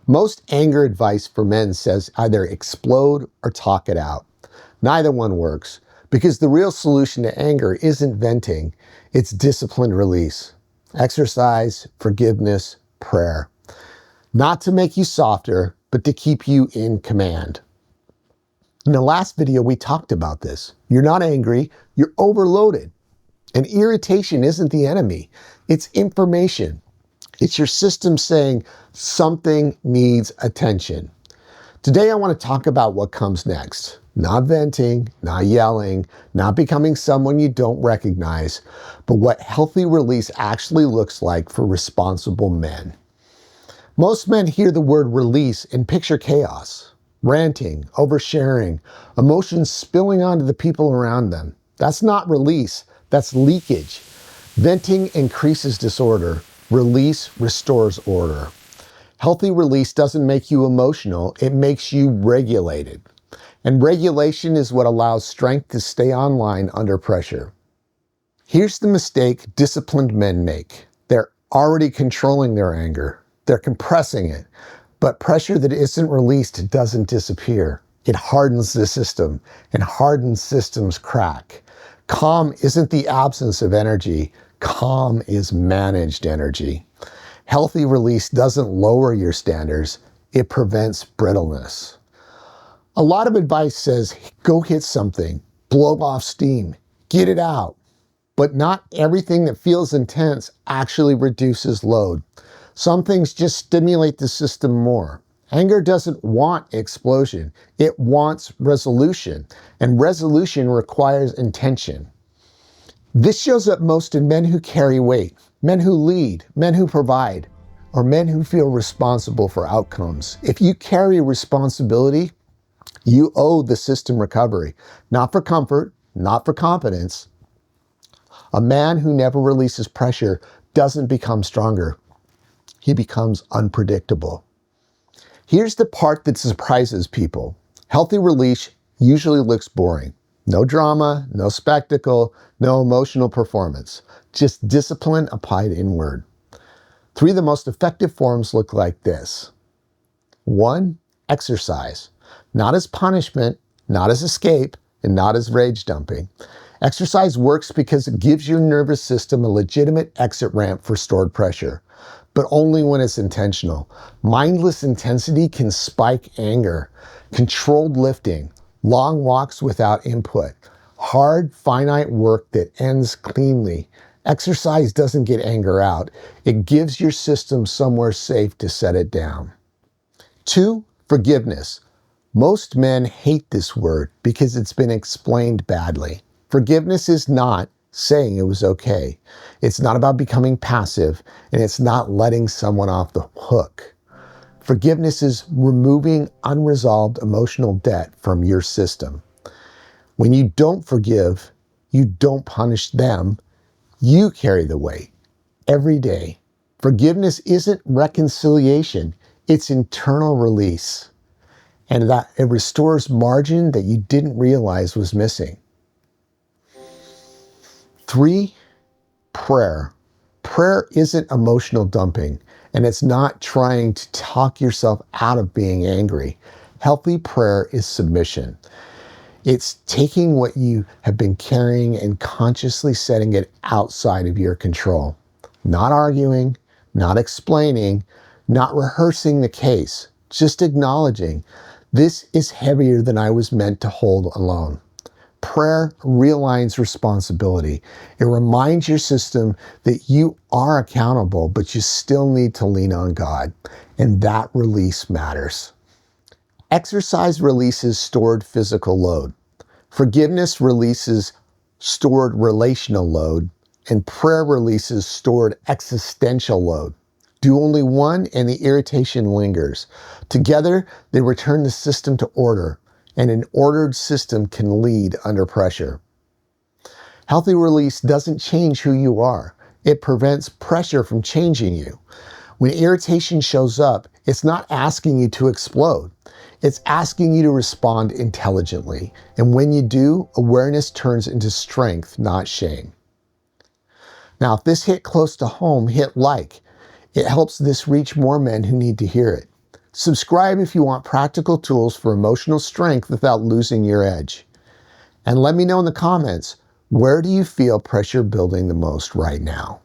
Most anger advice for men says either explode or talk it out. Neither one works because the real solution to anger isn't venting, it's disciplined release. Exercise, forgiveness, prayer. Not to make you softer, but to keep you in command. In the last video, we talked about this. You're not angry, you're overloaded. And irritation isn't the enemy, it's information. It's your system saying something needs attention. Today, I want to talk about what comes next. Not venting, not yelling, not becoming someone you don't recognize, but what healthy release actually looks like for responsible men. Most men hear the word release and picture chaos, ranting, oversharing, emotions spilling onto the people around them. That's not release, that's leakage. Venting increases disorder. Release restores order. Healthy release doesn't make you emotional, it makes you regulated. And regulation is what allows strength to stay online under pressure. Here's the mistake disciplined men make. They're already controlling their anger. They're compressing it. But pressure that isn't released doesn't disappear. It hardens the system, and hardened systems crack. Calm isn't the absence of energy. Calm is managed energy. Healthy release doesn't lower your standards. It prevents brittleness. A lot of advice says, go hit something, blow off steam, get it out. But not everything that feels intense actually reduces load. Some things just stimulate the system more. Anger doesn't want explosion. It wants resolution. And resolution requires intention. This shows up most in men who carry weight, men who lead, men who provide, or men who feel responsible for outcomes. If you carry responsibility, you owe the system recovery, not for comfort, not for competence. A man who never releases pressure doesn't become stronger. He becomes unpredictable. Here's the part that surprises people. Healthy release usually looks boring. No drama, no spectacle, no emotional performance. Just discipline applied inward. 3 of the most effective forms look like this. 1, exercise. Not as punishment, not as escape, and not as rage dumping. Exercise works because it gives your nervous system a legitimate exit ramp for stored pressure, but only when it's intentional. Mindless intensity can spike anger. Controlled lifting, long walks without input, hard, finite work that ends cleanly. Exercise doesn't get anger out. It gives your system somewhere safe to set it down. 2, forgiveness. Most men hate this word because it's been explained badly. Forgiveness is not saying it was okay. It's not about becoming passive, and it's not letting someone off the hook. Forgiveness is removing unresolved emotional debt from your system. When you don't forgive, you don't punish them, you carry the weight every day. Forgiveness isn't reconciliation, it's internal release. And that it restores margin that you didn't realize was missing. 3, prayer. Prayer isn't emotional dumping, and it's not trying to talk yourself out of being angry. Healthy prayer is submission. It's taking what you have been carrying and consciously setting it outside of your control. Not arguing, not explaining, not rehearsing the case, just acknowledging, this is heavier than I was meant to hold alone. Prayer realigns responsibility. It reminds your system that you are accountable, but you still need to lean on God. And that release matters. Exercise releases stored physical load. Forgiveness releases stored relational load. And prayer releases stored existential load. Do only one and the irritation lingers. Together, they return the system to order, and an ordered system can lead under pressure. Healthy release doesn't change who you are. It prevents pressure from changing you. When irritation shows up, it's not asking you to explode. It's asking you to respond intelligently. And when you do, awareness turns into strength, not shame. Now, if this hit close to home, hit like. It helps this reach more men who need to hear it. Subscribe if you want practical tools for emotional strength without losing your edge. And let me know in the comments, where do you feel pressure building the most right now?